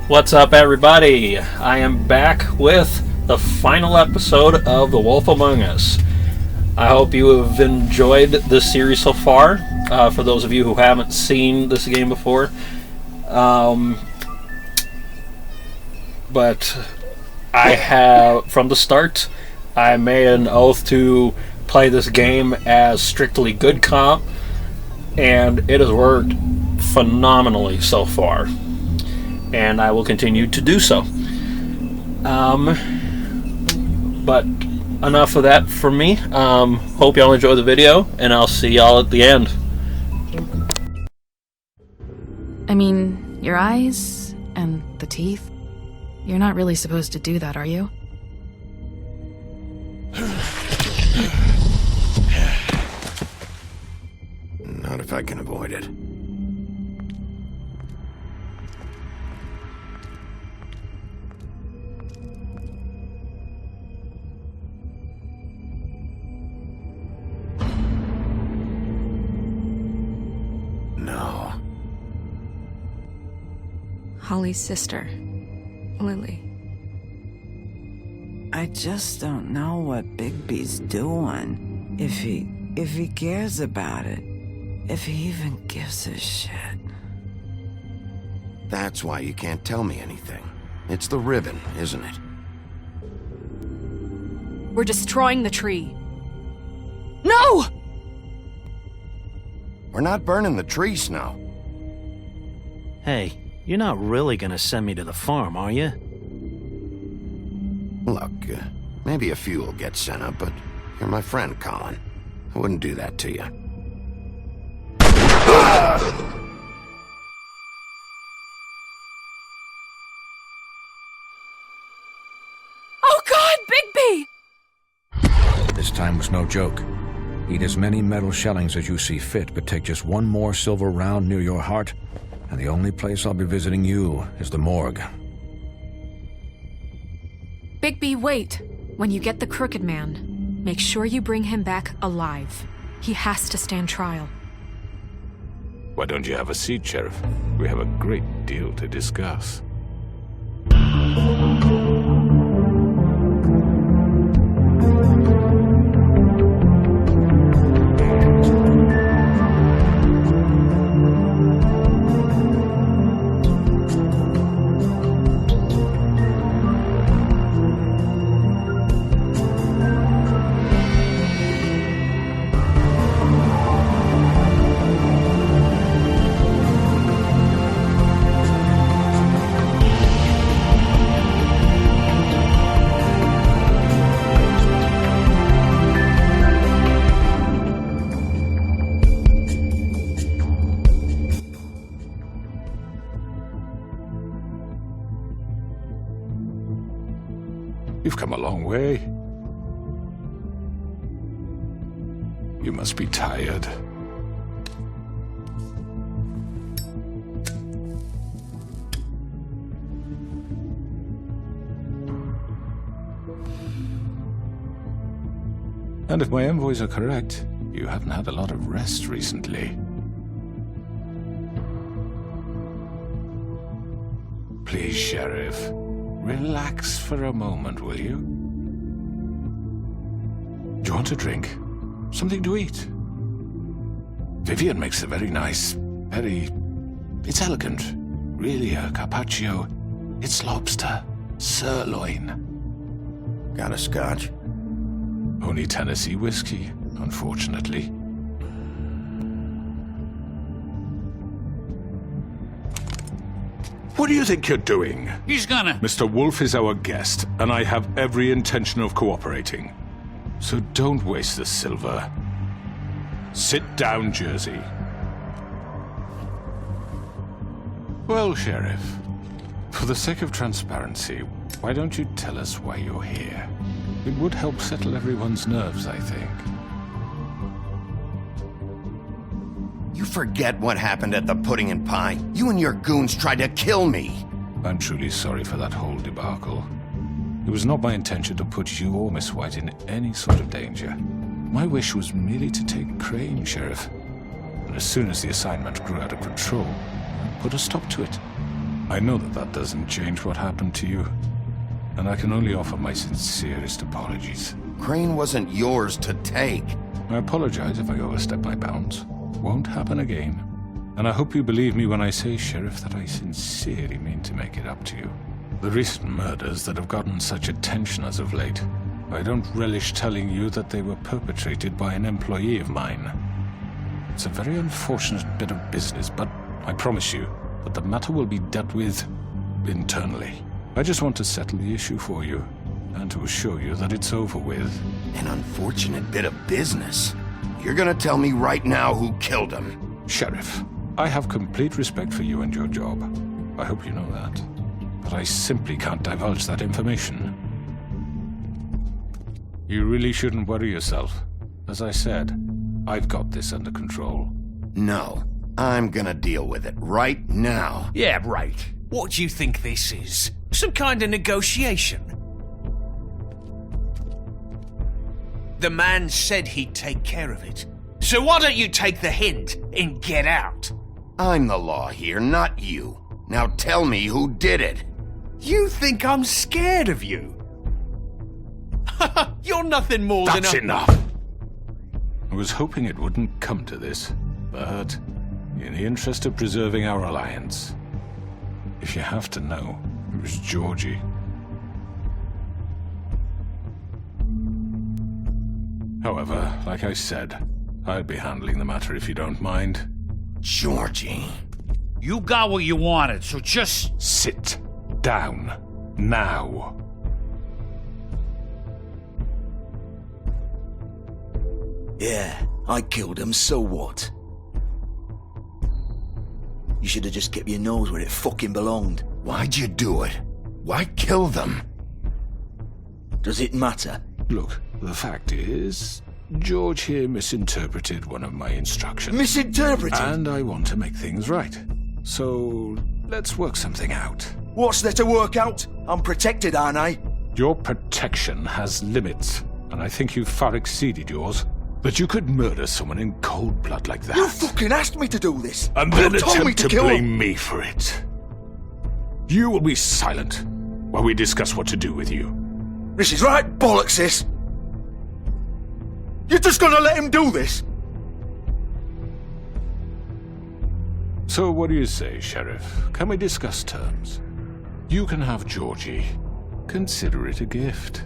What's up, everybody? I am back with the final episode of The Wolf Among Us. I hope you have enjoyed this series so far. For those of you who haven't seen this game before, but I have, from the start, I made an oath to play this game as strictly good cop, and it has worked phenomenally so far, and I will continue to do so. But enough of that from me. Hope y'all enjoy the video, and I'll see y'all at the end. I mean, your eyes and the teeth. You're not really supposed to do that, are you? Not if I can avoid it. No. Holly's sister, Lily. I just don't know what Bigby's doing. If he cares about it. If he even gives a shit. That's why you can't tell me anything. It's the ribbon, isn't it? We're destroying the tree. No! We're not burning the tree, Snow. Hey, you're not really gonna send me to the farm, are you? Look, maybe a few will get sent up, but you're my friend, Colin. I wouldn't do that to you. Oh God, Bigby! This time was no joke. Eat as many metal shellings as you see fit, but take just one more silver round near your heart, and the only place I'll be visiting you is the morgue. Bigby, wait. When you get the Crooked Man, make sure you bring him back alive. He has to stand trial. Why don't you have a seat, Sheriff? We have a great deal to discuss. You've come a long way. You must be tired. And if my envoys are correct, you haven't had a lot of rest recently. Please, Sheriff. Relax for a moment, will you? Do you want a drink? Something to eat? Vivian makes a very nice, it's elegant. Really a carpaccio. It's lobster. Sirloin. Got a scotch? Only Tennessee whiskey, unfortunately. What do you think you're doing? He's gonna... Mr. Wolf is our guest, and I have every intention of cooperating. So don't waste the silver. Sit down, Jersey. Well, Sheriff, for the sake of transparency, why don't you tell us why you're here? It would help settle everyone's nerves, I think. You forget what happened at the Pudding and Pie. You and your goons tried to kill me. I'm truly sorry for that whole debacle. It was not my intention to put you or Miss White in any sort of danger. My wish was merely to take Crane, Sheriff. And as soon as the assignment grew out of control, I put a stop to it. I know that doesn't change what happened to you, and I can only offer my sincerest apologies. Crane wasn't yours to take. I apologize if I overstep my bounds. Won't happen again. And I hope you believe me when I say, Sheriff, that I sincerely mean to make it up to you. The recent murders that have gotten such attention as of late, I don't relish telling you that they were perpetrated by an employee of mine. It's a very unfortunate bit of business, but I promise you that the matter will be dealt with internally. I just want to settle the issue for you, and to assure you that it's over with. An unfortunate bit of business? You're gonna tell me right now who killed him? Sheriff, I have complete respect for you and your job. I hope you know that. But I simply can't divulge that information. You really shouldn't worry yourself. As I said, I've got this under control. No, I'm gonna deal with it right now. Yeah, right. What do you think this is? Some kind of negotiation? The man said he'd take care of it. So why don't you take the hint and get out? I'm the law here, not you. Now tell me who did it. You think I'm scared of you? You're nothing more than a... That's enough! I was hoping it wouldn't come to this, but in the interest of preserving our alliance, if you have to know, it was Georgie. However, like I said, I'd be handling the matter if you don't mind. Georgie. You got what you wanted, so just... Sit down. Now. Yeah, I killed him, so what? You should have just kept your nose where it fucking belonged. Why'd you do it? Why kill them? Does it matter? Look, the fact is, George here misinterpreted one of my instructions. Misinterpreted? And I want to make things right. So, let's work something out. What's there to work out? I'm protected, aren't I? Your protection has limits, and I think you've far exceeded yours. That you could murder someone in cold blood like that. You fucking asked me to do this. And then you told me attempt to blame me for it. You will be silent while we discuss what to do with you. This is right bollocks, this. You're just gonna let him do this? So what do you say, Sheriff? Can we discuss terms? You can have Georgie. Consider it a gift,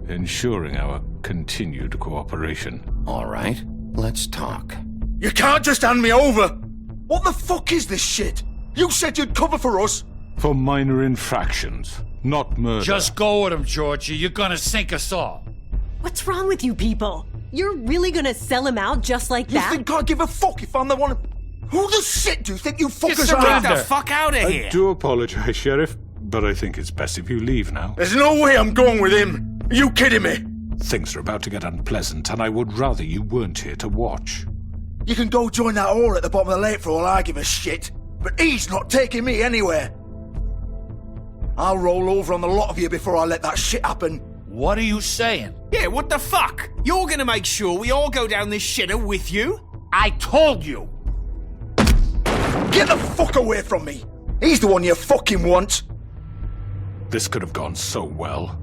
ensuring our continued cooperation. All right, let's talk. You can't just hand me over! What the fuck is this shit? You said you'd cover for us! For minor infractions, not murder. Just go with him, Georgie. You're gonna sink us all. What's wrong with you people? You're really gonna sell him out just like that? You think I give a fuck if I'm the one... Who the shit do you think you fuckers are? Get the fuck out of here! I do apologize, Sheriff, but I think it's best if you leave now. There's no way I'm going with him! Are you kidding me? Things are about to get unpleasant, and I would rather you weren't here to watch. You can go join that whore at the bottom of the lake for all I give a shit, but he's not taking me anywhere. I'll roll over on the lot of you before I let that shit happen. What are you saying? Yeah, what the fuck? You're gonna make sure we all go down this shitter with you? I told you! Get the fuck away from me! He's the one you fucking want! This could have gone so well.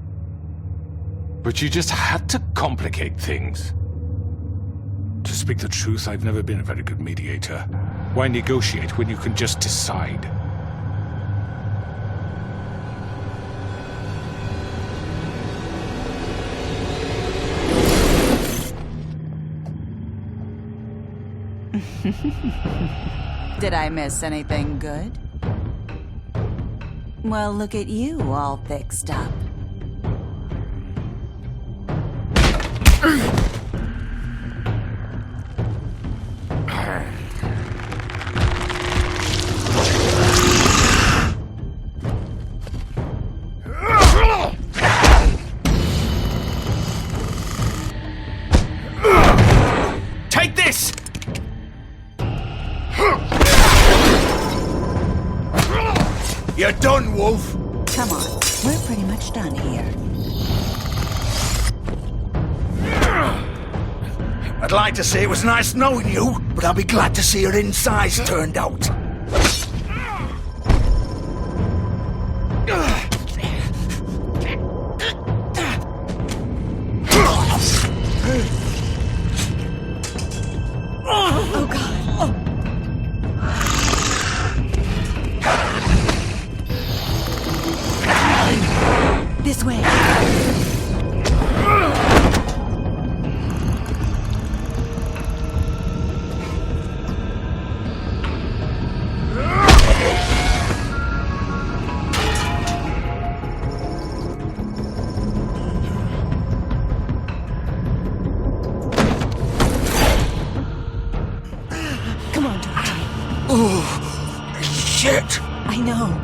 But you just had to complicate things. To speak the truth, I've never been a very good mediator. Why negotiate when you can just decide? Did I miss anything good? Well, look at you, all fixed up. Take this! You're done, Wolf! Come on, we're pretty much done here. I'd like to say it was nice knowing you, but I'll be glad to see your insides turned out. This way. Come on, Georgie. Oh, shit! I know.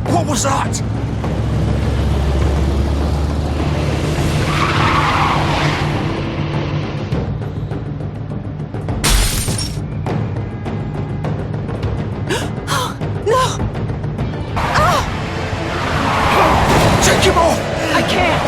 What was that? No! Take him off! I can't!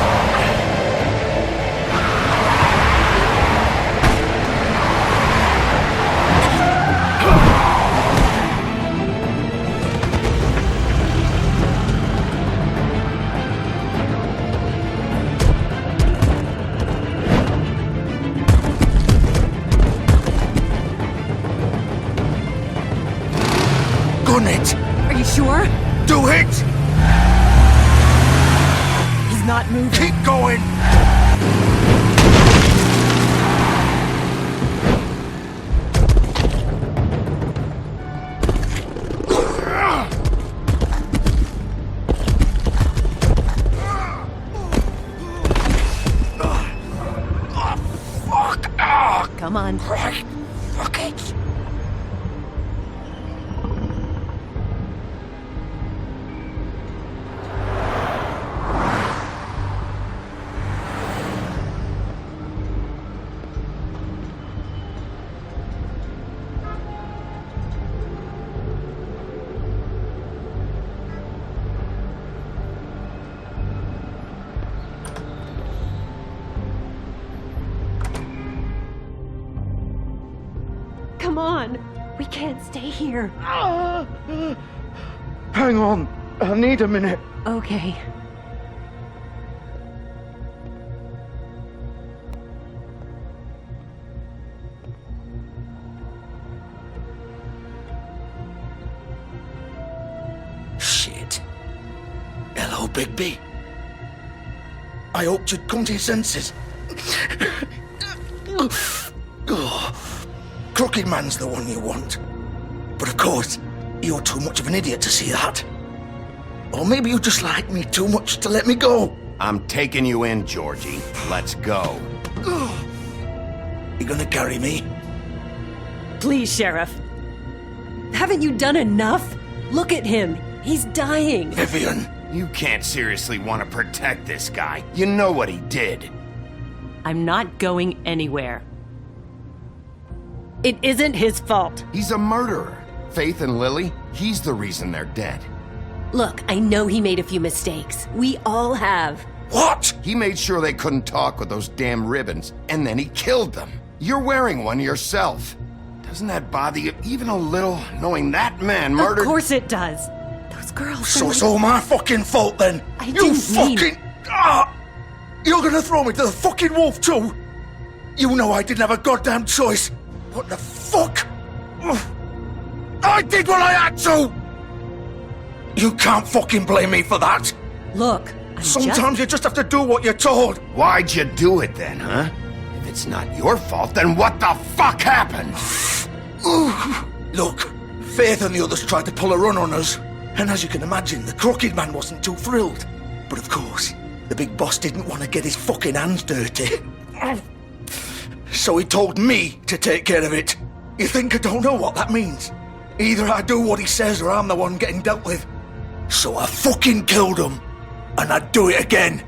Gun it! Are you sure? Do it! He's not moving. Keep going! Come on. Right. Fuck it. Come on. We can't stay here. Hang on. I need a minute. Okay. Shit. Hello, Bigby. I hoped you'd come to your senses. Crooked Man's the one you want. But of course, you're too much of an idiot to see that. Or maybe you just like me too much to let me go. I'm taking you in, Georgie. Let's go. You gonna carry me? Please, Sheriff. Haven't you done enough? Look at him. He's dying. Vivian. You can't seriously want to protect this guy. You know what he did. I'm not going anywhere. It isn't his fault. He's a murderer. Faith and Lily, he's the reason they're dead. Look, I know he made a few mistakes. We all have. What? He made sure they couldn't talk with those damn ribbons, and then he killed them. You're wearing one yourself. Doesn't that bother you even a little, knowing that man murdered... Of course it does. Those girls... So it's all my fucking fault then? I didn't mean... You're gonna throw me to the fucking wolf too? You know I didn't have a goddamn choice. What the fuck? I did what I had to! You can't fucking blame me for that. Look, Sometimes you just have to do what you're told. Why'd you do it then, huh? If it's not your fault, then what the fuck happened? Look, Faith and the others tried to pull a run on us. And as you can imagine, the Crooked Man wasn't too thrilled. But of course, the big boss didn't want to get his fucking hands dirty. So he told me to take care of it. You think I don't know what that means? Either I do what he says or I'm the one getting dealt with. So I fucking killed him. And I'd do it again.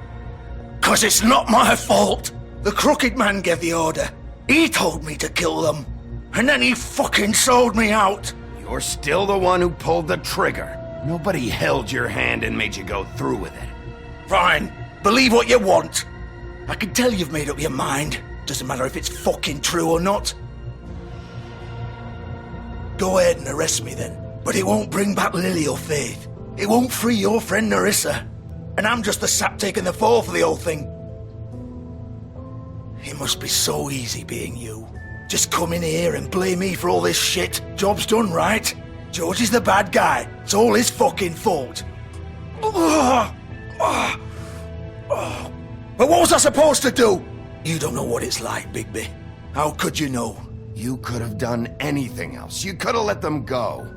'Cause it's not my fault. The Crooked Man gave the order. He told me to kill them. And then he fucking sold me out. You're still the one who pulled the trigger. Nobody held your hand and made you go through with it. Fine. Believe what you want. I can tell you've made up your mind. Doesn't matter if it's fucking true or not. Go ahead and arrest me then. But it won't bring back Lily or Faith. It won't free your friend Nerissa. And I'm just the sap taking the fall for the whole thing. It must be so easy being you. Just come in here and blame me for all this shit. Job's done, right? George is the bad guy. It's all his fucking fault. But what was I supposed to do? You don't know what it's like, Bigby. How could you know? You could have done anything else. You could have let them go.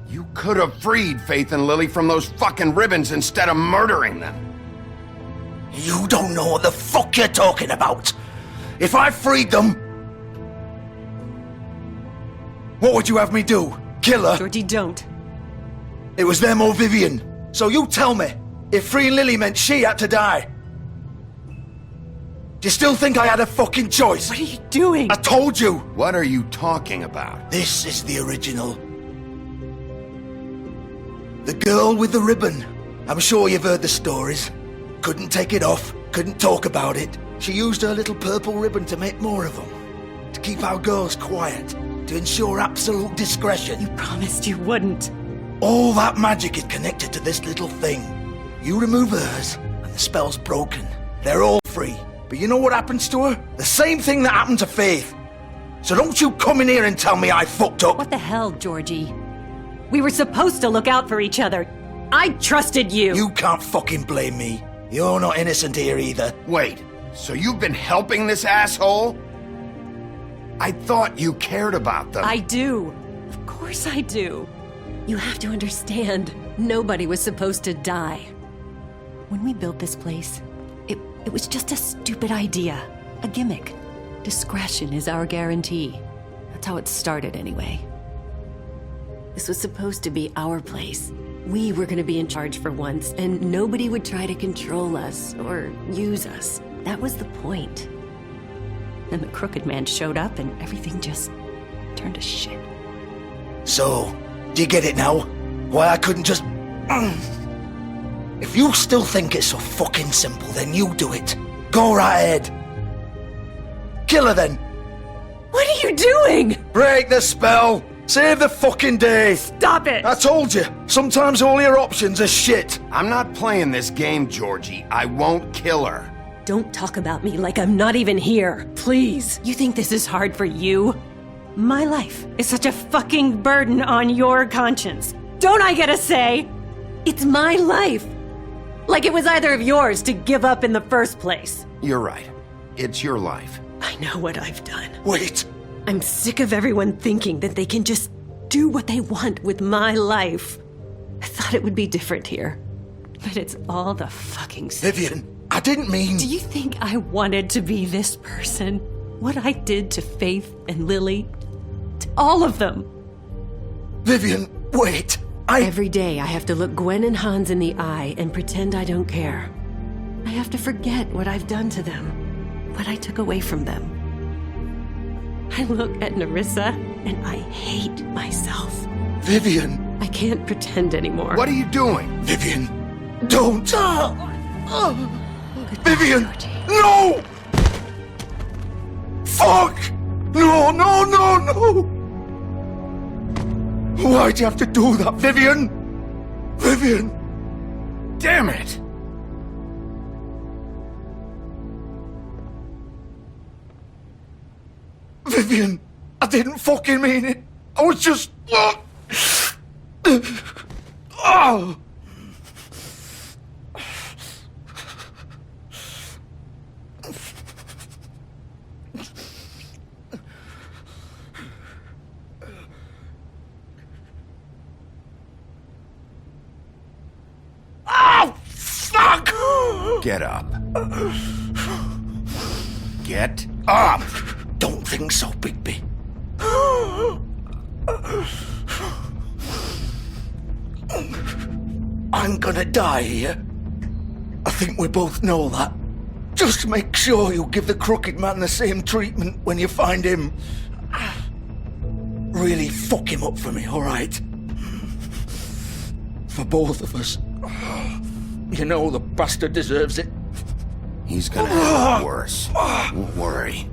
You could have freed Faith and Lily from those fucking ribbons instead of murdering them. You don't know what the fuck you're talking about. If I freed them... What would you have me do? Kill her? Georgie, don't. It was them or Vivian. So you tell me, if freeing Lily meant she had to die. Do you still think I had a fucking choice? What are you doing? I told you. What are you talking about? This is the original. The girl with the ribbon. I'm sure you've heard the stories. Couldn't take it off, couldn't talk about it. She used her little purple ribbon to make more of them. To keep our girls quiet. To ensure absolute discretion. You promised you wouldn't. All that magic is connected to this little thing. You remove hers, and the spell's broken. They're all free. But you know what happens to her? The same thing that happened to Faith. So don't you come in here and tell me I fucked up. What the hell, Georgie? We were supposed to look out for each other. I trusted you. You can't fucking blame me. You're not innocent here either. Wait, so you've been helping this asshole? I thought you cared about them. I do. Of course I do. You have to understand, nobody was supposed to die. When we built this place, it was just a stupid idea. A gimmick. Discretion is our guarantee. That's how it started anyway. This was supposed to be our place. We were gonna be in charge for once, and nobody would try to control us or use us. That was the point. Then the Crooked Man showed up and everything just turned to shit. So, do you get it now? Why I couldn't just... If you still think it's so fucking simple, then you do it. Go right ahead. Kill her then. What are you doing? Break the spell. Save the fucking day. Stop it. I told you. Sometimes all your options are shit. I'm not playing this game, Georgie. I won't kill her. Don't talk about me like I'm not even here. Please. You think this is hard for you? My life is such a fucking burden on your conscience. Don't I get a say? It's my life. Like it was either of yours to give up in the first place. You're right. It's your life. I know what I've done. Wait. I'm sick of everyone thinking that they can just do what they want with my life. I thought it would be different here. But it's all the fucking same. Vivian, I didn't mean... Do you think I wanted to be this person? What I did to Faith and Lily? To all of them? Vivian, wait. Every day I have to look Gwen and Hans in the eye and pretend I don't care. I have to forget what I've done to them. What I took away from them. I look at Nerissa and I hate myself. Vivian. I can't pretend anymore. What are you doing? Vivian, don't. Vivian, no! Fuck! No, no, no, no! Why'd you have to do that, Vivian? Vivian! Damn it! Vivian, I didn't fucking mean it. I was just... Oh! Oh, fuck! Get up. Get up! Don't think so, Bigby. I'm gonna die here. I think we both know that. Just make sure you give the Crooked Man the same treatment when you find him. Really fuck him up for me, alright? For both of us. You know the bastard deserves it. He's gonna have it worse. Don't worry.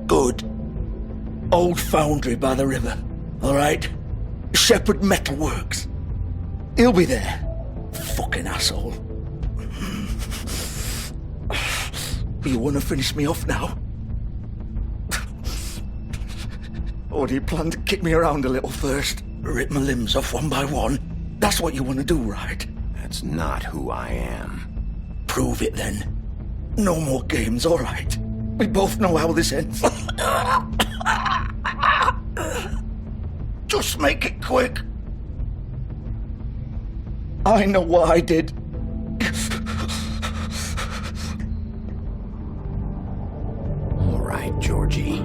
Good. Old foundry by the river, alright? Shepherd Metalworks. He'll be there. Fucking asshole. You wanna finish me off now? Or do you plan to kick me around a little first? Rip my limbs off one by one? That's what you wanna do, right? That's not who I am. Prove it then. No more games, alright? We both know how this ends. Just make it quick. I know what I did. All right, Georgie.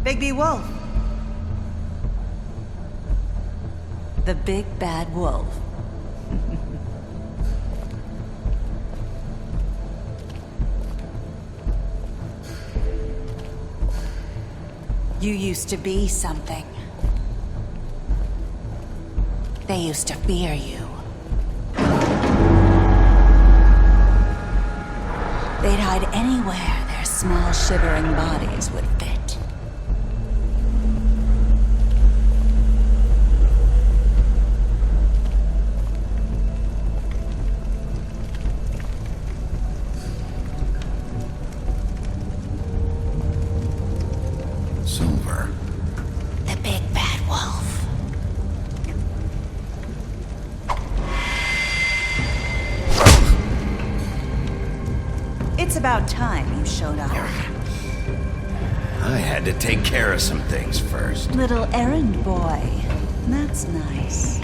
Bigby Wolf. The big bad wolf. You used to be something. They used to fear you. They'd hide anywhere their small, shivering bodies would fit. Silver. The big bad wolf. It's about time you showed up. I had to take care of some things first. Little errand boy. That's nice.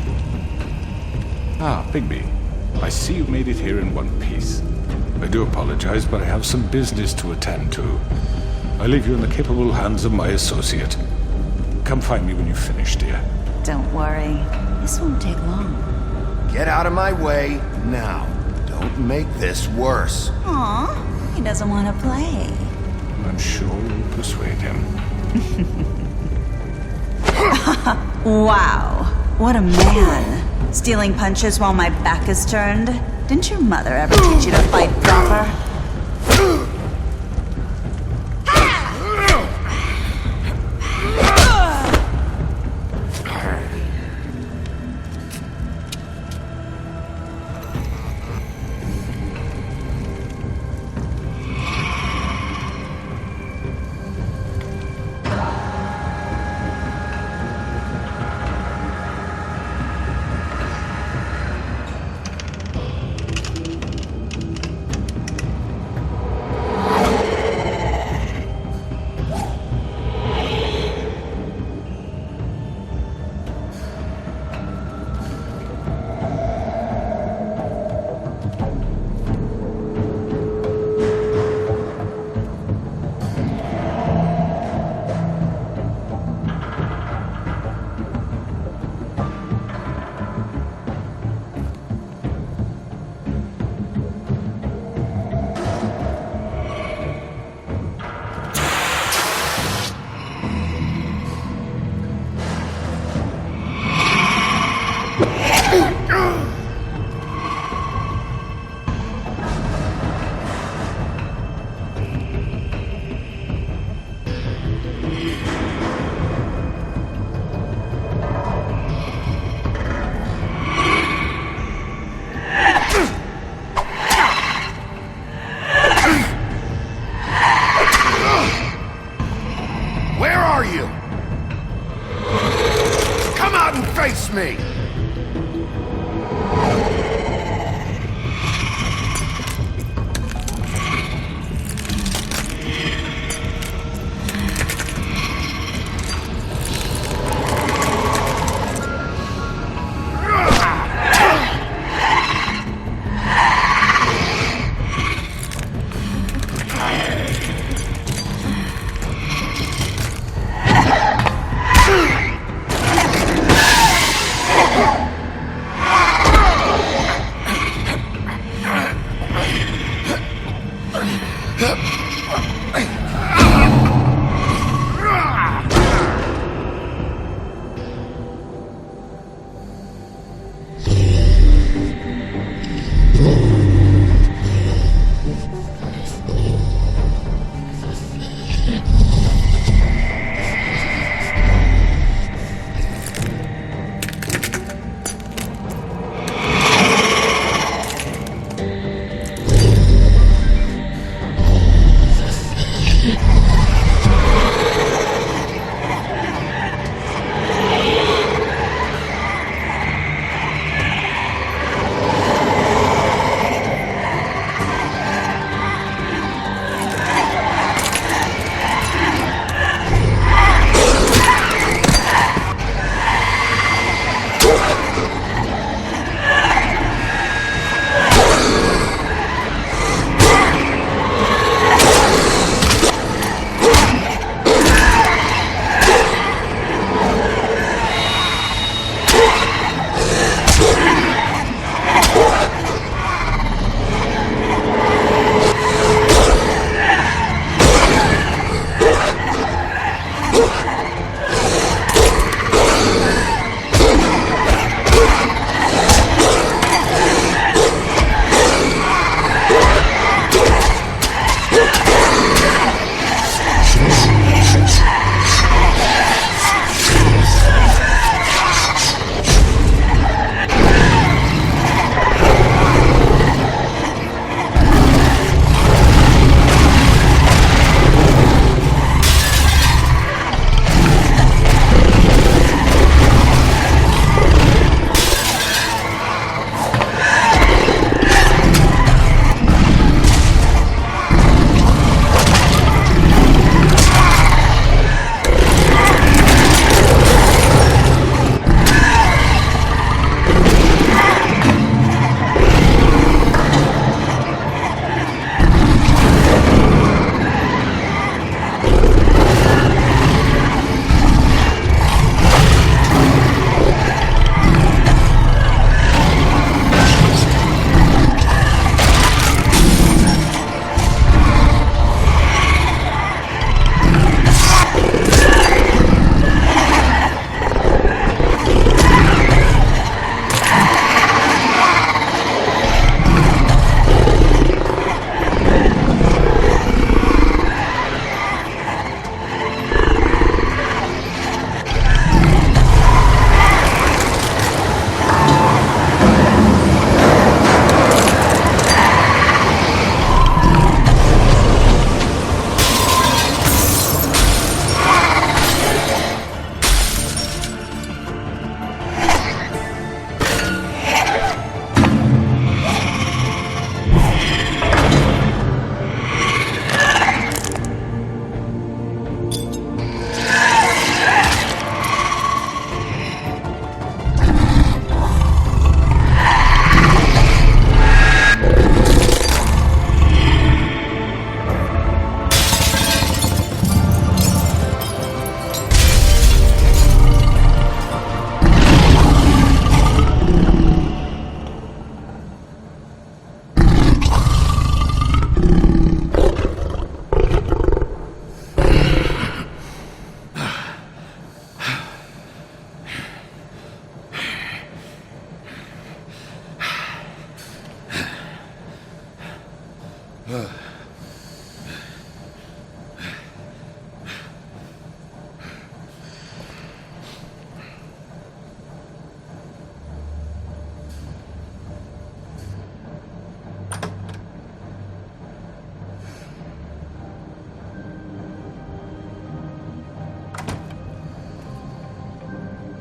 Ah, Bigby. I see you made it here in one piece. I do apologize, but I have some business to attend to. I leave you in the capable hands of my associate. Come find me when you've finished, dear. Don't worry. This won't take long. Get out of my way now. Don't make this worse. Aw, he doesn't want to play. I'm sure you'll persuade him. Wow, what a man. Stealing punches while my back is turned? Didn't your mother ever teach you to fight proper?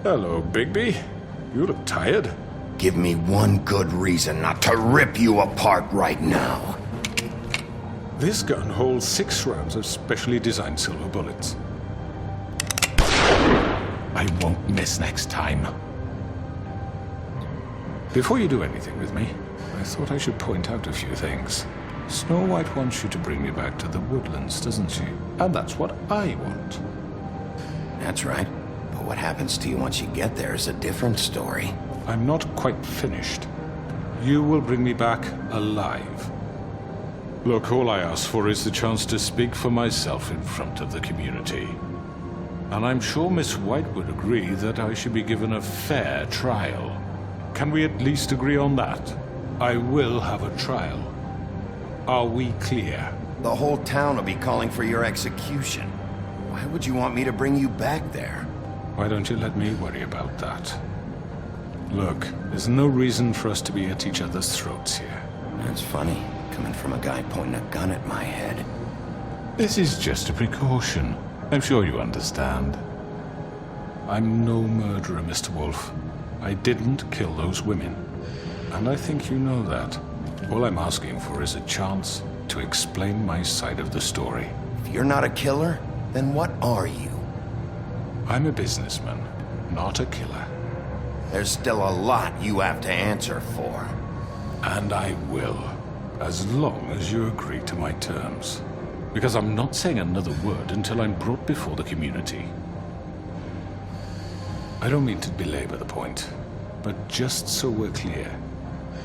Hello, Bigby. You look tired. Give me one good reason not to rip you apart right now. This gun holds 6 rounds of specially designed silver bullets. I won't miss next time. Before you do anything with me, I thought I should point out a few things. Snow White wants you to bring me back to the woodlands, doesn't she? And that's what I want. That's right. But what happens to you once you get there is a different story. I'm not quite finished. You will bring me back alive. Look, all I ask for is the chance to speak for myself in front of the community. And I'm sure Miss White would agree that I should be given a fair trial. Can we at least agree on that? I will have a trial. Are we clear? The whole town will be calling for your execution. Why would you want me to bring you back there? Why don't you let me worry about that? Look, there's no reason for us to be at each other's throats here. That's funny, coming from a guy pointing a gun at my head. This is just a precaution. I'm sure you understand. I'm no murderer, Mr. Wolf. I didn't kill those women. And I think you know that. All I'm asking for is a chance to explain my side of the story. If you're not a killer, then what are you? I'm a businessman, not a killer. There's still a lot you have to answer for. And I will, as long as you agree to my terms. Because I'm not saying another word until I'm brought before the community. I don't mean to belabor the point, but just so we're clear,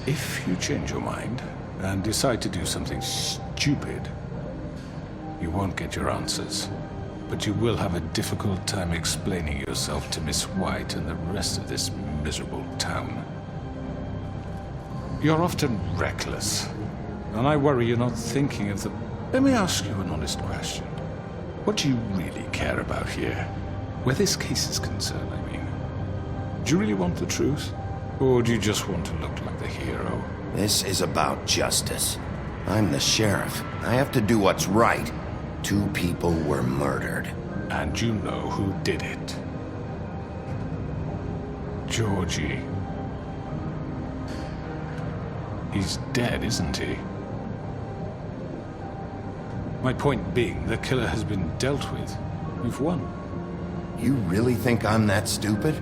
if you change your mind and decide to do something stupid, you won't get your answers. But you will have a difficult time explaining yourself to Miss White and the rest of this miserable town. You're often reckless, and I worry you're not thinking of the... Let me ask you an honest question. What do you really care about here? Where this case is concerned, I mean. Do you really want the truth? Or do you just want to look like the hero? This is about justice. I'm the sheriff. I have to do what's right. 2 people were murdered. And you know who did it. Georgie. He's dead, isn't he? My point being, the killer has been dealt with. You've won. You really think I'm that stupid?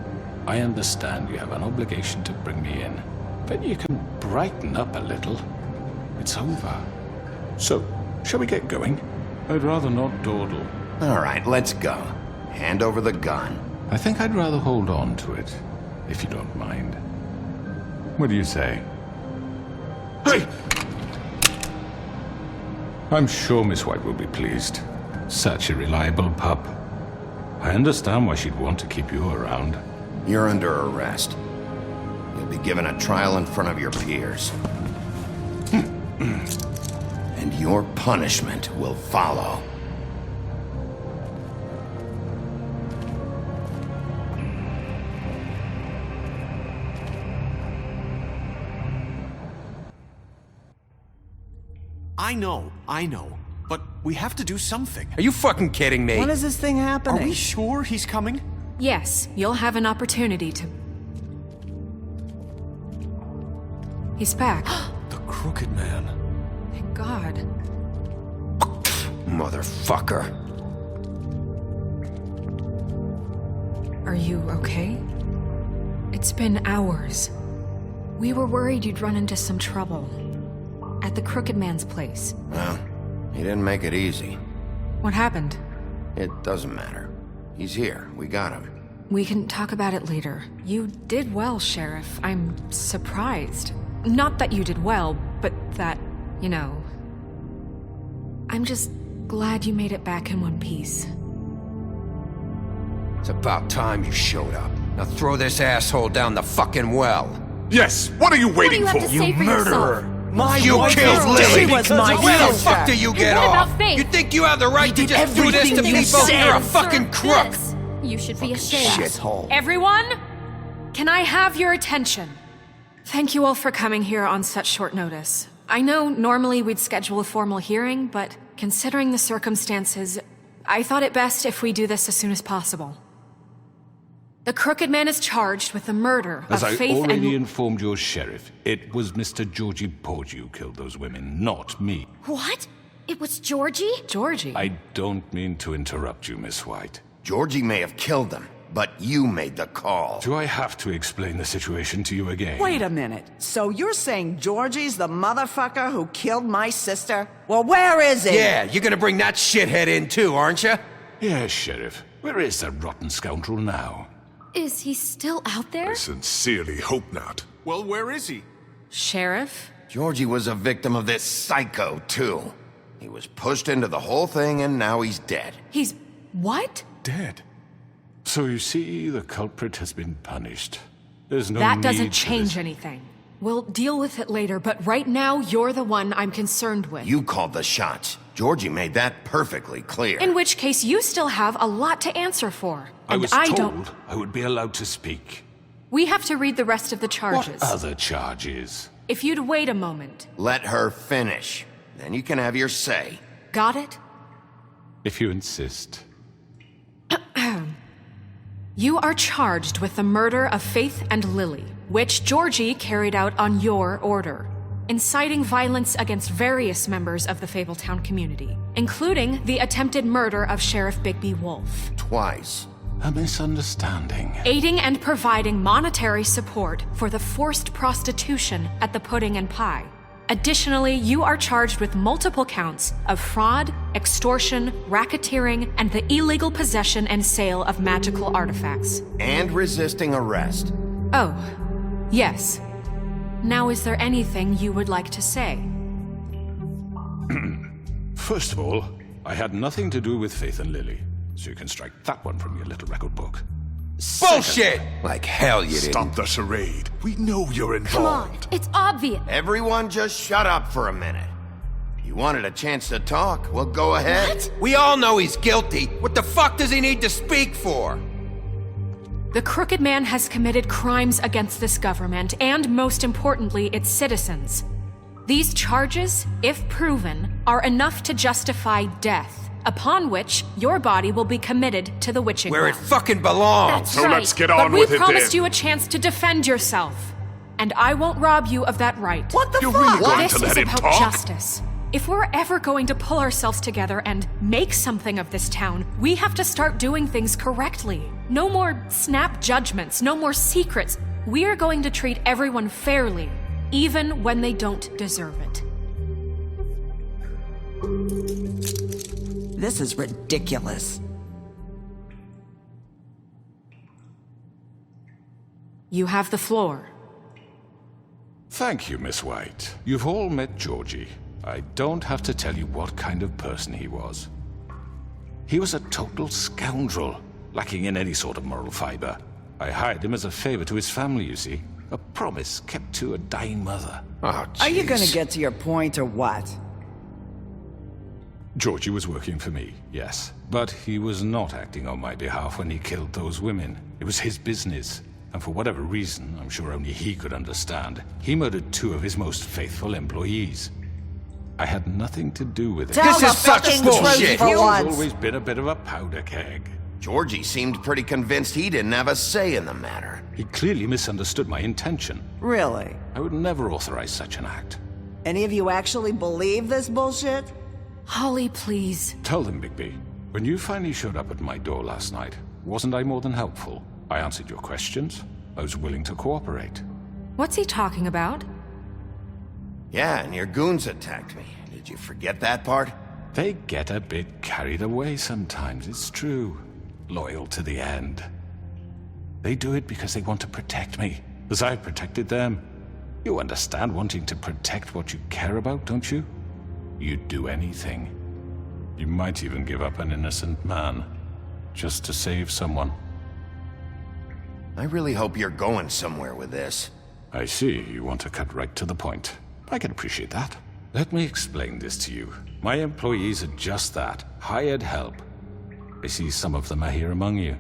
I understand you have an obligation to bring me in, but you can brighten up a little. It's over. So, shall we get going? I'd rather not dawdle. All right, let's go. Hand over the gun. I think I'd rather hold on to it, if you don't mind. What do you say? Hey! I'm sure Miss White will be pleased. Such a reliable pup. I understand why she'd want to keep you around. You're under arrest. You'll be given a trial in front of your peers. And your punishment will follow. I know. But we have to do something. Are you fucking kidding me? When is this thing happening? Are we sure he's coming? Yes, you'll have an opportunity to... He's back. The Crooked Man. Thank God. Motherfucker. Are you okay? It's been hours. We were worried you'd run into some trouble. At the Crooked Man's place. Well, he didn't make it easy. What happened? It doesn't matter. He's here. We got him. We can talk about it later. You did well, Sheriff. I'm surprised. Not that you did well, but that, you know... I'm just glad you made it back in one piece. It's about time you showed up. Now throw this asshole down the fucking well. Yes, what are you waiting What do you have to say for murderer? yourself? My You wife killed was Lily! She was my Where the sister. fuck do you get what off? about Faith? You think you have the right to did just do this to everything you people? said. You're a fucking crook! This. You should be ashamed. Shithole. Everyone, can I have your attention? Thank you all for coming here on such short notice. I know normally we'd schedule a formal hearing, but considering the circumstances, I thought it best if we do this as soon as possible. The Crooked Man is charged with the murder As of I Faith already and... informed your sheriff, it was Mr. Georgie Porgy who killed those women, not me. What? It was Georgie? Georgie? I don't mean to interrupt you, Miss White. Georgie may have killed them, but you made the call. Do I have to explain the situation to you again? Wait a minute. So you're saying Georgie's the motherfucker who killed my sister? Well, where is he? Yeah, you're gonna bring that shithead in too, aren't you? Yes, Sheriff. Where is that rotten scoundrel now? Is he still out there? I sincerely hope not. Well, where is he? Sheriff? Georgie was a victim of this psycho, too. He was pushed into the whole thing and now he's dead. He's... what? Dead. So you see, the culprit has been punished. There's no That doesn't need for change this. anything. We'll deal with it later, but right now, you're the one I'm concerned with. You called the shots. Georgie made that perfectly clear. In which case, you still have a lot to answer for. I And was I told don't... I would be allowed to speak. We have to read the rest of the charges. What other charges? If you'd wait a moment. Let her finish. Then you can have your say. Got it? If you insist. You are charged with the murder of Faith and Lily, which Georgie carried out on your order, inciting violence against various members of the Fabletown community, including the attempted murder of Sheriff Bigby Wolf. Twice. A misunderstanding. Aiding and providing monetary support for the forced prostitution at the Pudding and Pie. Additionally, you are charged with multiple counts of fraud, extortion, racketeering, and the illegal possession and sale of magical artifacts. And resisting arrest. Oh, yes. Now, is there anything you would like to say? First of all, I had nothing to do with Faith and Lily, so you can strike that one from your little record book. Bullshit! Like hell you didn't. Stop the charade. We know you're Come involved. on, it's obvious. Everyone just shut up for a minute. You wanted a chance to talk? Well, go ahead. What? We all know he's guilty. What the fuck does he need to speak for? The Crooked Man has committed crimes against this government and, most importantly, its citizens. These charges, if proven, are enough to justify death, upon which your body will be committed to the witching Where it well. fucking belongs. So let's get But on we with it promised then. you a chance to defend yourself, and I won't rob you of that right. What the You're fuck? really going This to is let him about talk? justice. If we're ever going to pull ourselves together and make something of this town, we have to start doing things correctly. No more snap judgments, no more secrets. We are going to treat everyone fairly, even when they don't deserve it. This is ridiculous. You have the floor. Thank you, Miss White. You've all met Georgie. I don't have to tell you what kind of person he was. He was a total scoundrel, lacking in any sort of moral fiber. I hired him as a favor to his family, you see. A promise kept to a dying mother. Oh, Are you jeez. gonna get to your point or what? Georgie was working for me, yes. But he was not acting on my behalf when he killed those women. It was his business. And for whatever reason, I'm sure only he could understand, he murdered 2 of his most faithful employees. I had nothing to do with it. Tell This the is such fucking bullshit. truth for He's once. always been a bit of a powder keg. Georgie seemed pretty convinced he didn't have a say in the matter. He clearly misunderstood my intention. Really? I would never authorize such an act. Any of you actually believe this bullshit? Holly, please. Tell them, Bigby, when you finally showed up at my door last night, wasn't I more than helpful? I answered your questions. I was willing to cooperate. What's he talking about? Yeah, and your goons attacked me. Did you forget that part? They get a bit carried away sometimes, it's true. Loyal to the end. They do it because they want to protect me, as I've protected them. You understand wanting to protect what you care about, don't you? You'd do anything. You might even give up an innocent man, just to save someone. I really hope you're going somewhere with this. I see, you want to cut right to the point. I can appreciate that. Let me explain this to you. My employees are just that, hired help. I see some of them are here among you.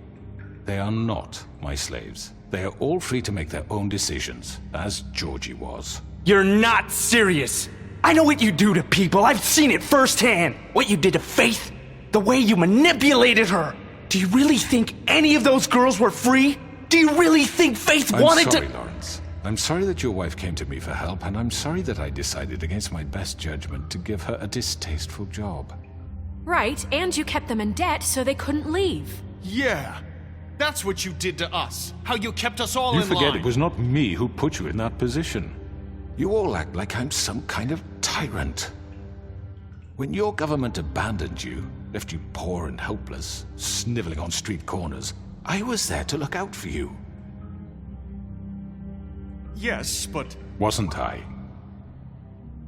They are not my slaves. They are all free to make their own decisions, as Georgie was. You're not serious! I know what you do to people, I've seen it firsthand! What you did to Faith, the way you manipulated her! Do you really think any of those girls were free? Do you really think Faith wanted to— I'm sorry, Lawrence. I'm sorry that your wife came to me for help, and I'm sorry that I decided against my best judgment to give her a distasteful job. Right, and you kept them in debt so they couldn't leave. Yeah, that's what you did to us. How you kept us all You in line. forget it was not me who put you in that position. You all act like I'm some kind of tyrant. When your government abandoned you, left you poor and helpless, sniveling on street corners, I was there to look out for you. Yes, but... Wasn't I?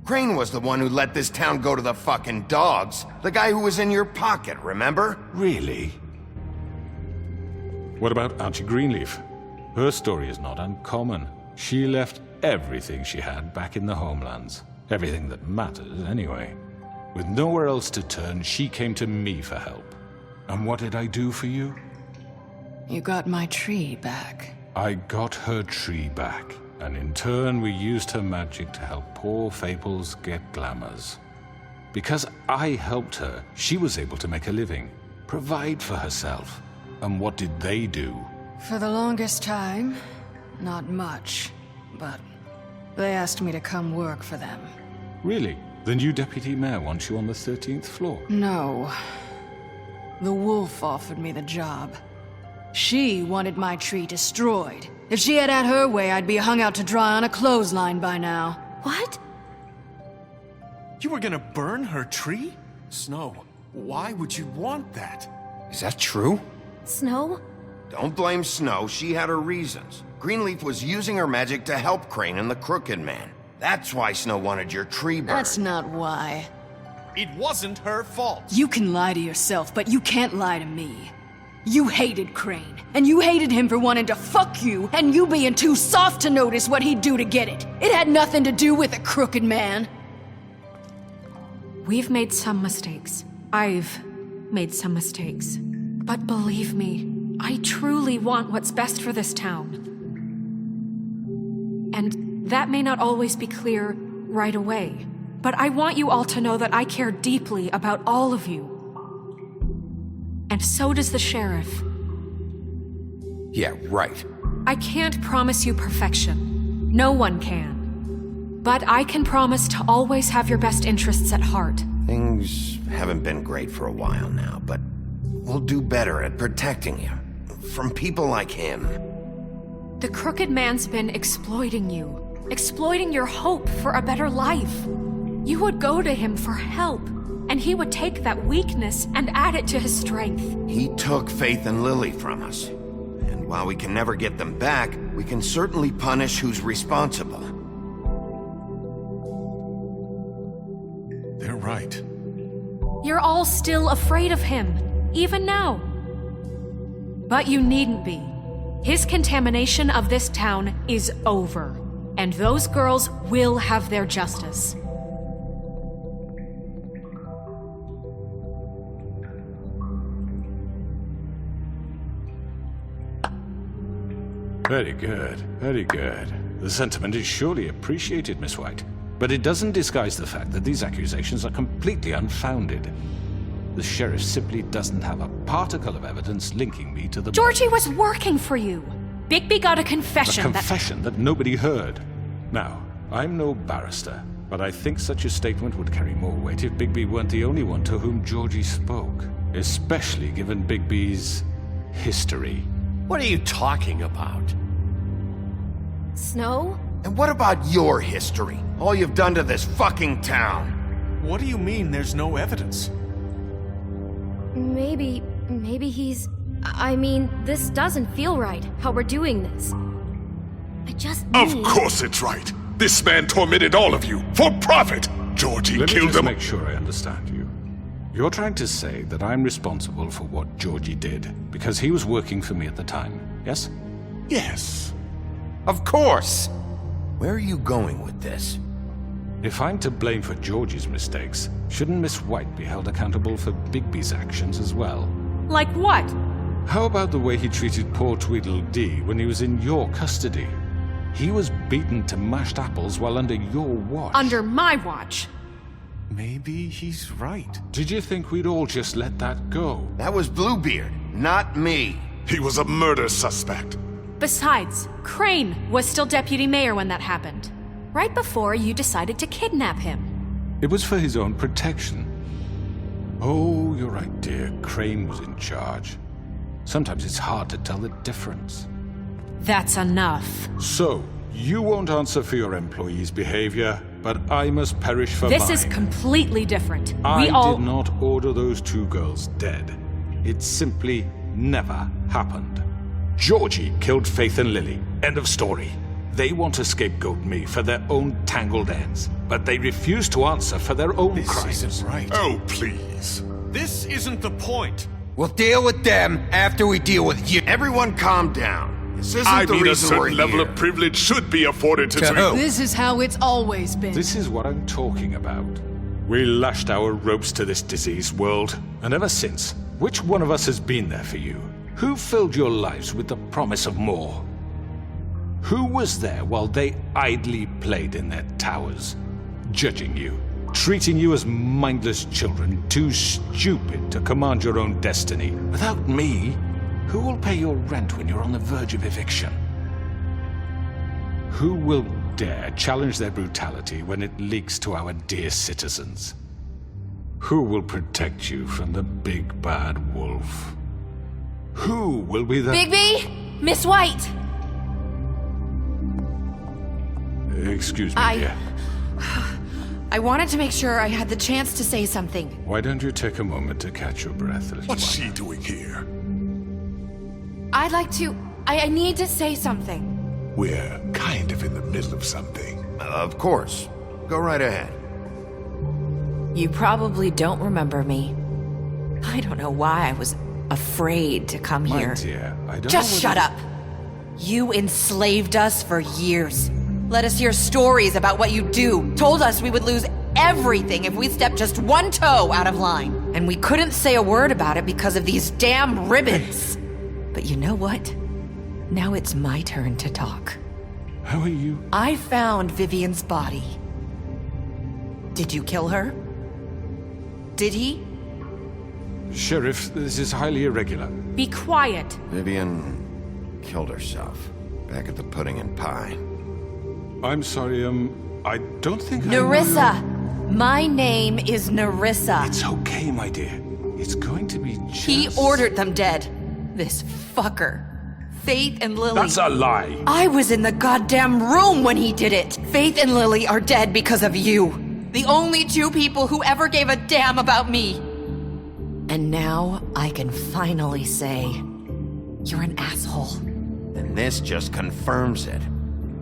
Crane was the one who let this town go to the fucking dogs. The guy who was in your pocket, remember? Really? What about Archie Greenleaf? Her story is not uncommon. She left everything she had back in the homelands. Everything that matters, anyway. With nowhere else to turn, she came to me for help. And what did I do for you? You got my tree back. I got her tree back. And in turn, we used her magic to help poor Fables get glamours. Because I helped her, she was able to make a living, provide for herself. And what did they do? For the longest time, not much. But they asked me to come work for them. Really? The new deputy mayor wants you on the 13th floor? No. The wolf offered me the job. She wanted my tree destroyed. If she had her way, I'd be hung out to dry on a clothesline by now. What? You were gonna burn her tree? Snow, why would you want that? Is that true? Snow? Don't blame Snow, she had her reasons. Greenleaf was using her magic to help Crane and the Crooked Man. That's why Snow wanted your tree burned. That's not why. It wasn't her fault. You can lie to yourself, but you can't lie to me. You hated Crane, and you hated him for wanting to fuck you, and you being too soft to notice what he'd do to get it. It had nothing to do with a Crooked Man. We've made some mistakes. I've made some mistakes. But believe me, I truly want what's best for this town. And that may not always be clear right away, but I want you all to know that I care deeply about all of you. And so does the sheriff. Yeah, right. I can't promise you perfection. No one can. But I can promise to always have your best interests at heart. Things haven't been great for a while now, but we'll do better at protecting you. From people like him. The Crooked Man's been exploiting you. Exploiting your hope for a better life. You would go to him for help. And he would take that weakness and add it to his strength. He took Faith and Lily from us. And while we can never get them back, we can certainly punish who's responsible. They're right. You're all still afraid of him, even now. But you needn't be. His contamination of this town is over. And those girls will have their justice. Very good, very good. The sentiment is surely appreciated, Miss White. But it doesn't disguise the fact that these accusations are completely unfounded. The sheriff simply doesn't have a particle of evidence linking me to the... Georgie was working for you. Bigby got a confession. A confession that nobody heard. Now, I'm no barrister, but I think such a statement would carry more weight if Bigby weren't the only one to whom Georgie spoke. Especially given Bigby's history. What are you talking about? Snow? And what about your history? All you've done to this fucking town. What do you mean there's no evidence? Maybe he's... I mean, this doesn't feel right, how we're doing this. I just need... Of course it's right. This man tormented all of you, for profit. Georgie Let me killed just them. make sure I understand you. You're trying to say that I'm responsible for what Georgie did, because he was working for me at the time, yes? Yes. Of course. Where are you going with this? If I'm to blame for Georgie's mistakes, shouldn't Miss White be held accountable for Bigby's actions as well? Like what? How about the way he treated poor Tweedledee when he was in your custody? He was beaten to mashed apples while under your watch. Under my watch. Maybe he's right. Did you think we'd all just let that go? That was Bluebeard, not me. He was a murder suspect. Besides, Crane was still deputy mayor when that happened. Right before you decided to kidnap him. It was for his own protection. Oh, you're right, dear. Crane was in charge. Sometimes it's hard to tell the difference. That's enough. So, you won't answer for your employees' behavior, but I must perish for mine. This is completely different. I did not order those 2 girls dead. It simply never happened. Georgie killed Faith and Lily. End of story. They want to scapegoat me for their own tangled ends, but they refuse to answer for their own crimes. This isn't right. Oh, please. This isn't the point. We'll deal with them after we deal with you. Everyone calm down. This isn't I the mean, a reason we're certain level here. of privilege should be afforded to who? This is how it's always been. This is what I'm talking about. We lashed our ropes to this diseased world, and ever since, which one of us has been there for you? Who filled your lives with the promise of more? Who was there while they idly played in their towers, judging you, treating you as mindless children, too stupid to command your own destiny? Without me, who will pay your rent when you're on the verge of eviction? Who will dare challenge their brutality when it leaks to our dear citizens? Who will protect you from the big bad wolf? Who will be the— Bigby! Miss White! Excuse me, dear. I wanted to make sure I had the chance to say something. Why don't you take a moment to catch your breath, little What's one? she doing here? I'd like to... I need to say something. We're kind of in the middle of something. Of course. Go right ahead. You probably don't remember me. I don't know why I was afraid to come My here. dear, I don't Just know shut whether- up. You enslaved us for years. Let us hear stories about what you do. Told us we would lose everything if we stepped just one toe out of line. And we couldn't say a word about it because of these damn ribbons. But you know what? Now it's my turn to talk. How are you? I found Vivian's body. Did you kill her? Did he? Sheriff, this is highly irregular. Be quiet. Vivian killed herself back at the Pudding and Pie. I'm sorry, I don't think Nerissa! My name is Nerissa. It's okay, my dear. It's going to be just— He ordered them dead. This fucker. Faith and Lily. That's a lie. I was in the goddamn room when he did it. Faith and Lily are dead because of you. The only 2 people who ever gave a damn about me. And now I can finally say, you're an asshole. And this just confirms it.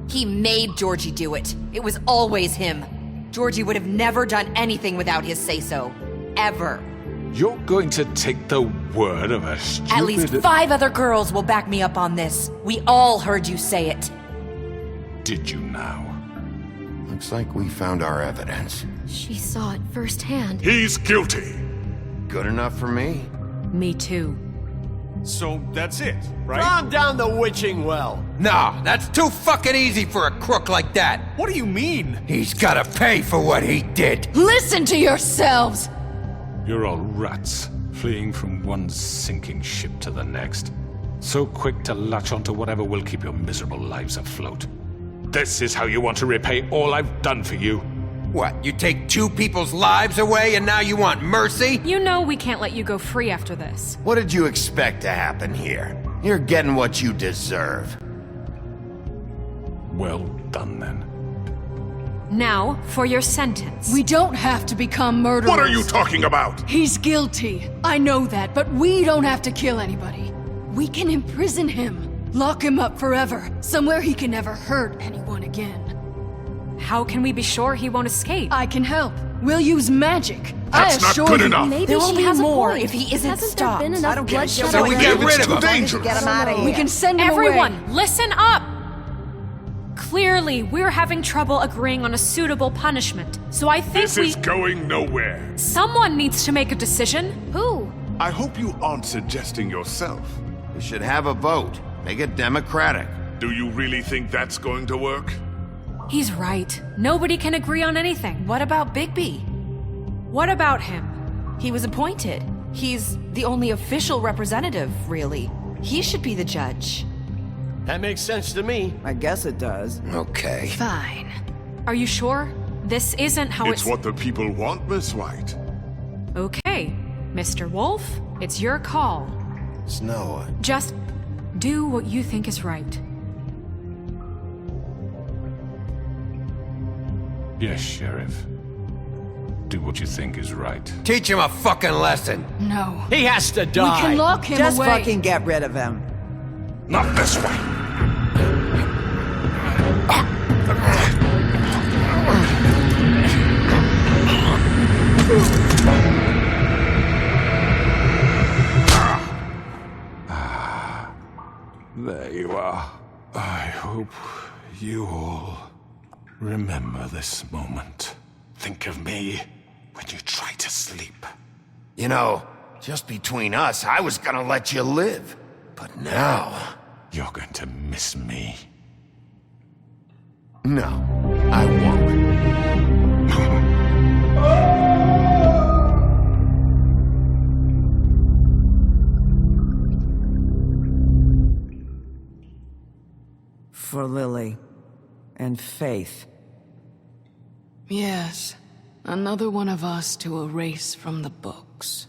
He made Georgie do it. It was always him. Georgie would have never done anything without his say-so. Ever. You're going to take the word of a stupid— At least 5 other girls will back me up on this. We all heard you say it. Did you now? Looks like we found our evidence. She saw it firsthand. He's guilty. Good enough for me? Me too. So that's it, right? Calm down the witching well. Nah, that's too fucking easy for a crook like that. What do you mean? He's gotta pay for what he did. Listen to yourselves! You're all rats, fleeing from one sinking ship to the next. So quick to latch onto whatever will keep your miserable lives afloat. This is how you want to repay all I've done for you? What, you take 2 people's lives away and now you want mercy? You know we can't let you go free after this. What did you expect to happen here? You're getting what you deserve. Well done, then. Now, for your sentence. We don't have to become murderers. What are you talking about? He's guilty. I know that, but we don't have to kill anybody. We can imprison him. Lock him up forever. Somewhere he can never hurt anyone again. How can we be sure he won't escape? I can help. We'll use magic. That's I not assure good you. enough. Maybe There will she be has a more point. if he isn't Hasn't stopped. there been enough I don't give a bloodshed shit. So we already? get rid It's of too him. dangerous. Get him out of here. We can send him Everyone, away. listen up! Clear Clearly, we're having trouble agreeing on a suitable punishment, so I think This is going nowhere. Someone needs to make a decision. Who? I hope you aren't suggesting yourself. We should have a vote. Make it democratic. Do you really think that's going to work? He's right. Nobody can agree on anything. What about Bigby? What about him? He was appointed. He's the only official representative, really. He should be the judge. That makes sense to me. I guess it does. Okay. Fine. Are you sure? This isn't how It's what the people want, Miss White. Okay, Mr. Wolf, it's your call. Snow. Just do what you think is right. Yes, Sheriff. Do what you think is right. Teach him a fucking lesson. No. He has to die. We can lock him Just away. fucking get rid of him. Not this way. There you are. I hope you all remember this moment. Think of me when you try to sleep. You know, just between us, I was gonna let you live. But now... You're going to miss me. No, I won't. For Lily and Faith. Yes, another one of us to erase from the books.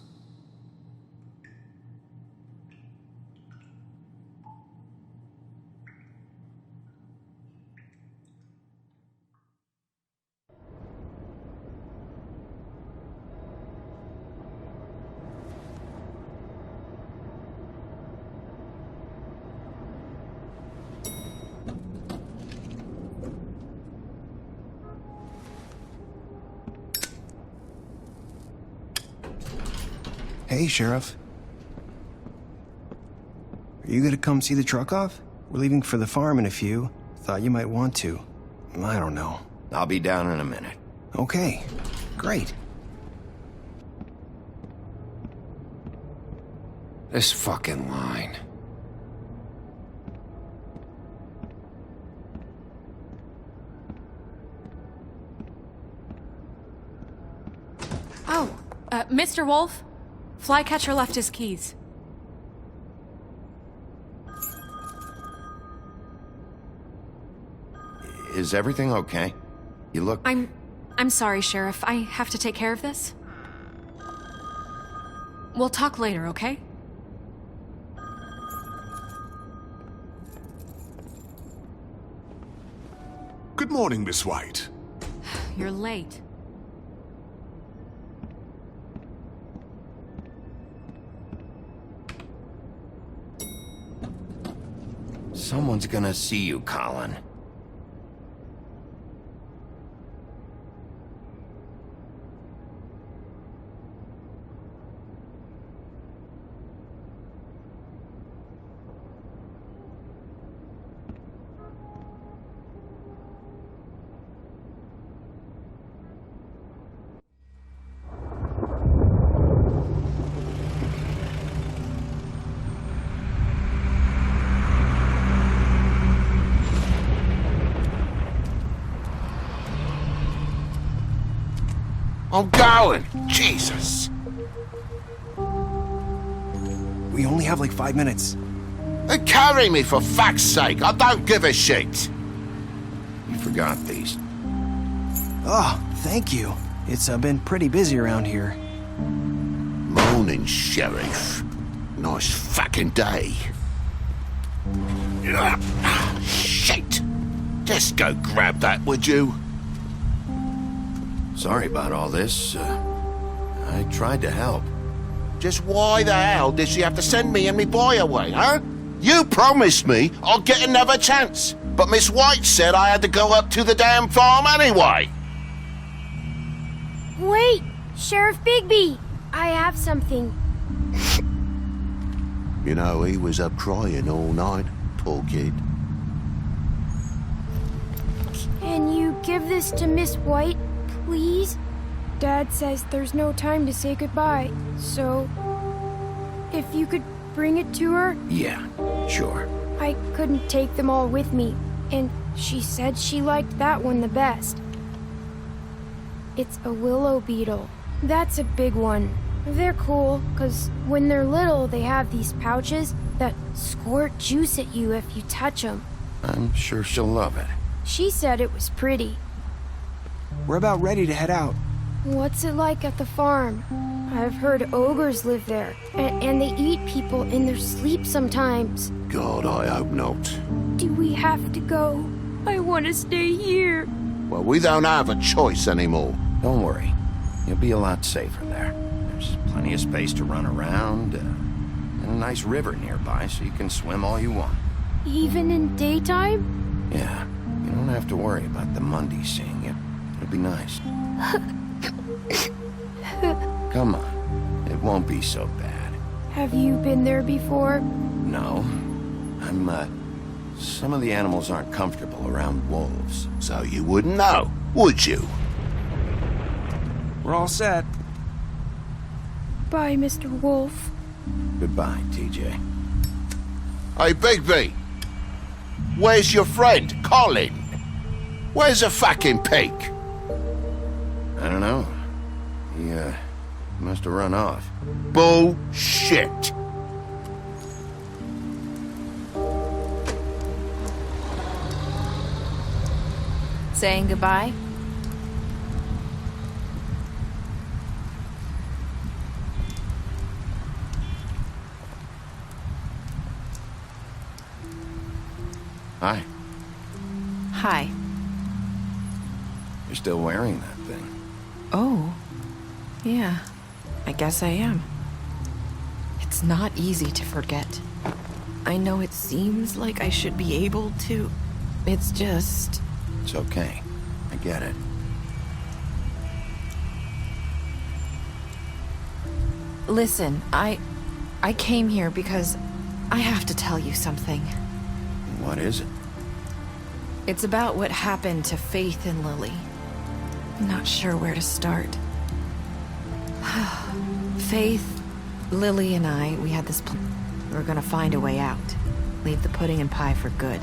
Hey, Sheriff. Are you gonna come see the truck off? We're leaving for the farm in a few. Thought you might want to. I don't know. I'll be down in a minute. Okay, great. This fucking line. Oh, Mr. Wolf? Flycatcher left his keys. Is everything okay? You look... I'm sorry, Sheriff. I have to take care of this. We'll talk later, okay? Good morning, Miss White. You're late. Someone's gonna see you, Colin. I'm going! Jesus! We only have like 5 minutes. Carry me, for fuck's sake! I don't give a shit! You forgot these. Oh, thank you. It's been pretty busy around here. Morning, Sheriff. Nice fucking day. Shit! Just go grab that, would you? Sorry about all this. I tried to help. Just why the hell did she have to send me and me boy away, huh? You promised me I'll get another chance, but Miss White said I had to go up to the damn farm anyway. Wait! Sheriff Bigby! I have something. You know, he was up crying all night, poor kid. Can you give this to Miss White, please? Dad says there's no time to say goodbye, so if you could bring it to her? Yeah, sure. I couldn't take them all with me, and she said she liked that one the best. It's a willow beetle. That's a big one. They're cool, 'cause when they're little, they have these pouches that squirt juice at you if you touch them. I'm sure she'll love it. She said it was pretty. We're about ready to head out. What's it like at the farm? I've heard ogres live there, and they eat people in their sleep sometimes. God, I hope not. Do we have to go? I want to stay here. Well, we don't have a choice anymore. Don't worry. You'll be a lot safer there. There's plenty of space to run around, and a nice river nearby so you can swim all you want. Even in daytime? Yeah, you don't have to worry about the Mundy seeing you. It'll be nice. Come on, it won't be so bad. Have you been there before? No. Some of the animals aren't comfortable around wolves. So you wouldn't know, would you? We're all set. Bye, Mr. Wolf. Goodbye, TJ. Hey, Bigby. Where's your friend, Colin? Where's the fucking pig? I don't know. He, must have run off. Bullshit. Saying goodbye? Hi. Hi. You're still wearing that thing. Oh. Yeah. I guess I am. It's not easy to forget. I know it seems like I should be able to. It's just... It's okay. I get it. Listen, I came here because I have to tell you something. What is it? It's about what happened to Faith and Lily. I'm not sure where to start. Faith, Lily, and I, we had this plan. We were gonna find a way out. Leave the pudding and pie for good.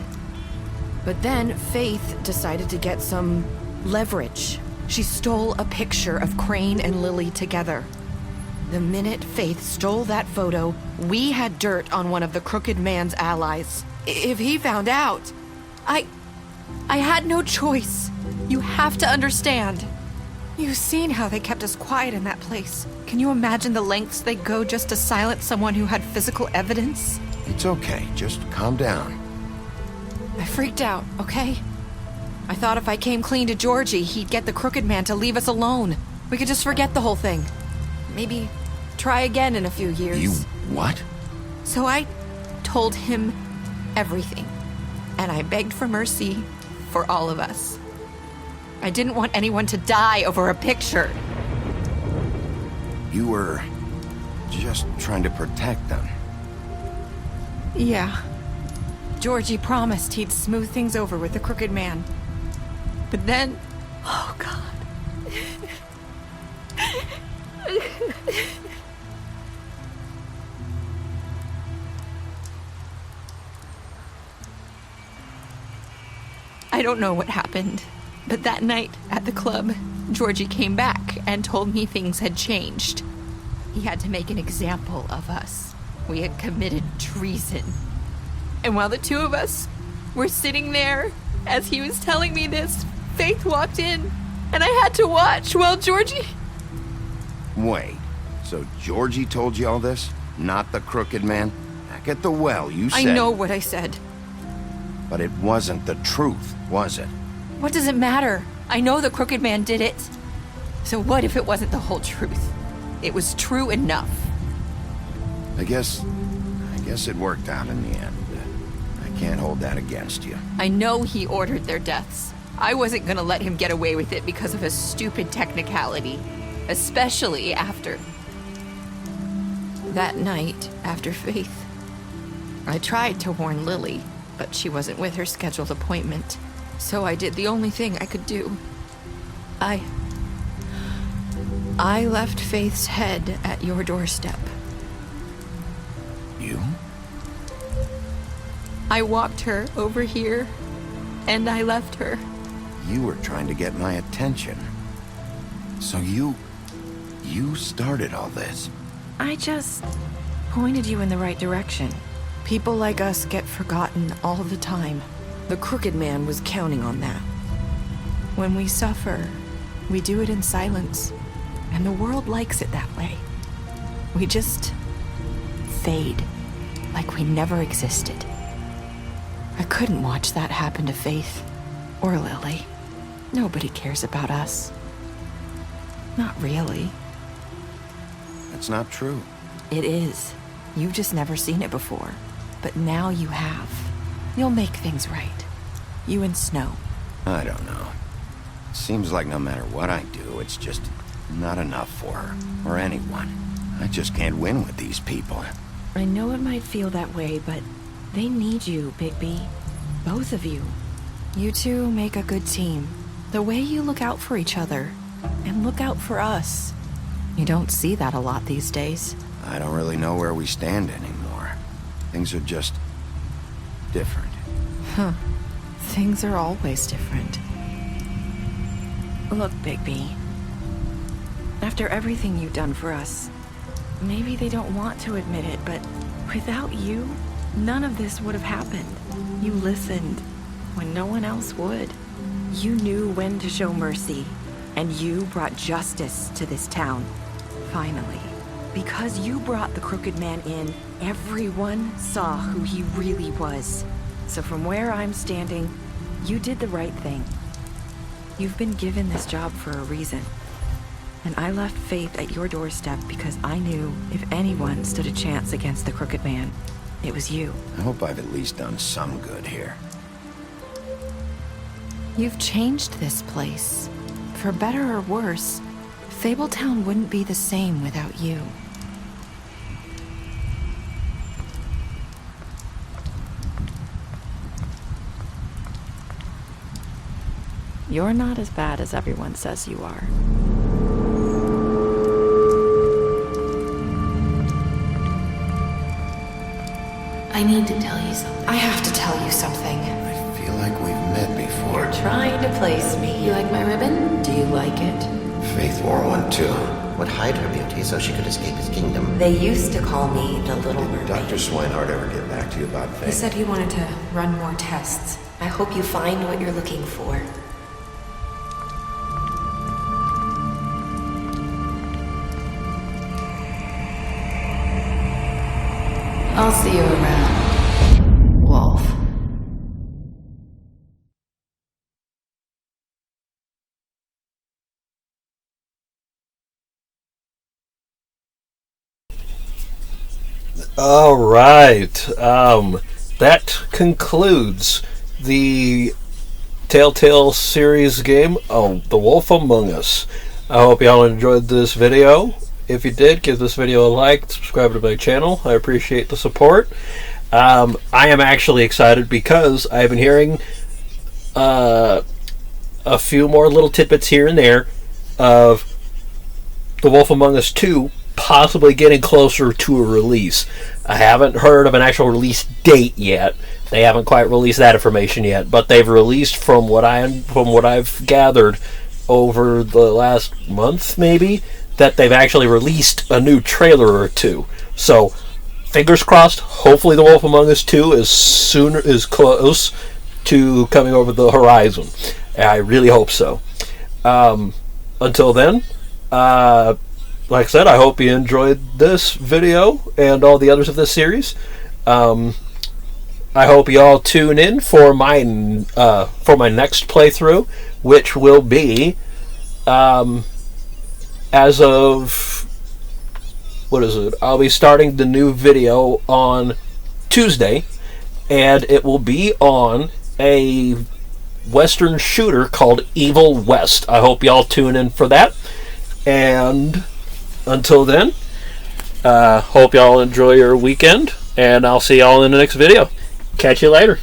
But then Faith decided to get some leverage. She stole a picture of Crane and Lily together. The minute Faith stole that photo, we had dirt on one of the Crooked Man's allies. If he found out, I had no choice. You have to understand. You've seen how they kept us quiet in that place. Can you imagine the lengths they'd go just to silence someone who had physical evidence? It's okay. Just calm down. I freaked out, okay? I thought if I came clean to Georgie, he'd get the Crooked Man to leave us alone. We could just forget the whole thing. Maybe try again in a few years. You what? So I told him everything. And I begged for mercy for all of us. I didn't want anyone to die over a picture. You were just trying to protect them. Yeah. Georgie promised he'd smooth things over with the Crooked Man. But then... Oh, God. I don't know what happened, but that night at the club, Georgie came back and told me things had changed. He had to make an example of us. We had committed treason. And while the two of us were sitting there, as he was telling me this, Faith walked in, and I had to watch while Georgie... Wait, so Georgie told you all this? Not the Crooked Man? Back at the well, you said... I know what I said. But it wasn't the truth, was it? What does it matter? I know the Crooked Man did it. So what if it wasn't the whole truth? It was true enough. I guess it worked out in the end. I can't hold that against you. I know he ordered their deaths. I wasn't gonna let him get away with it because of a stupid technicality. Especially after... that night, after Faith. I tried to warn Lily, but she wasn't with her scheduled appointment. So I did the only thing I could do. I left Faith's head at your doorstep. You? I walked her over here, and I left her. You were trying to get my attention. So you started all this. I just pointed you in the right direction. People like us get forgotten all the time. The Crooked Man was counting on that. When we suffer, we do it in silence, and the world likes it that way. We just fade, like we never existed. I couldn't watch that happen to Faith, or Lily. Nobody cares about us. Not really. It's not true. It is. You've just never seen it before. But now you have. You'll make things right. You and Snow. I don't know. Seems like no matter what I do, it's just not enough for her, or anyone. I just can't win with these people. I know it might feel that way, but they need you, Bigby. Both of you. You two make a good team. The way you look out for each other, and look out for us. You don't see that a lot these days. I don't really know where we stand anymore. Things are just different. Huh. Things are always different. Look, Bigby. After everything you've done for us, maybe they don't want to admit it, but without you, none of this would have happened. You listened when no one else would. You knew when to show mercy, and you brought justice to this town. Finally. Because you brought the Crooked Man in, everyone saw who he really was. So from where I'm standing, you did the right thing. You've been given this job for a reason. And I left Faith at your doorstep because I knew if anyone stood a chance against the Crooked Man, it was you. I hope I've at least done some good here. You've changed this place. For better or worse, Fabletown wouldn't be the same without you. You're not as bad as everyone says you are. I need to tell you something. I have to tell you something. I feel like we've met before. You're trying to place me. You like my ribbon? Do you like it? Faith wore one too. Would hide her beauty so she could escape his kingdom. They used to call me the Little Mermaid. Did Dr. Swinehart ever get back to you about Faith? He said he wanted to run more tests. I hope you find what you're looking for. I'll see you around, Wolf. All right. That concludes the Telltale series game of The Wolf Among Us. I hope y'all enjoyed this video. If you did, give this video a like, subscribe to my channel. I appreciate the support. I am actually excited because I've been hearing a few more little tidbits here and there of The Wolf Among Us 2 possibly getting closer to a release. I haven't heard of an actual release date yet. They haven't quite released that information yet, but they've released, from what I've gathered over the last month, maybe, that they've actually released a new trailer or two. So, fingers crossed. Hopefully, The Wolf Among Us 2 is close to coming over the horizon. I really hope so. Until then, like I said, I hope you enjoyed this video and all the others of this series. I hope you all tune in for my next playthrough, which will be as of, what is it? I'll be starting the new video on Tuesday, and it will be on a Western shooter called Evil West. I hope y'all tune in for that. And until then, hope y'all enjoy your weekend, and I'll see y'all in the next video. Catch you later.